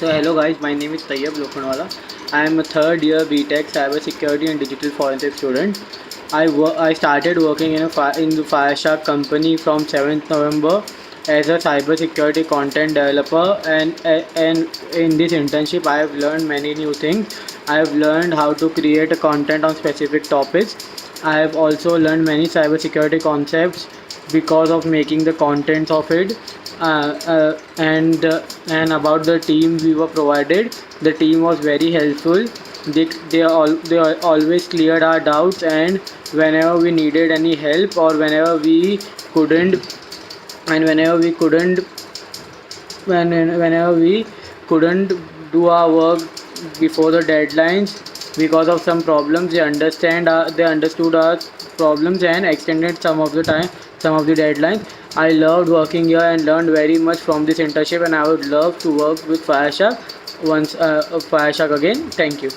So hello guys, my name is Taiyab Lokhandwala. I am a third year BTech cybersecurity and digital forensic student. I started working in the Fireshark company from 7th November as a cybersecurity content developer, and in this internship I have learned many new things. I have learned how to create a content on specific topics. I have also learned many cybersecurity concepts because of making the contents of it. And about the team we were provided, the team was very helpful. They always cleared our doubts, and whenever we needed any help, or couldn't whenever we couldn't whenever we couldn't do our work before the deadlines because of some problems, they understood our problems and extended some of the deadlines. I loved working here and learned very much from this internship, and I would love to work with Fireshark again. Thank you.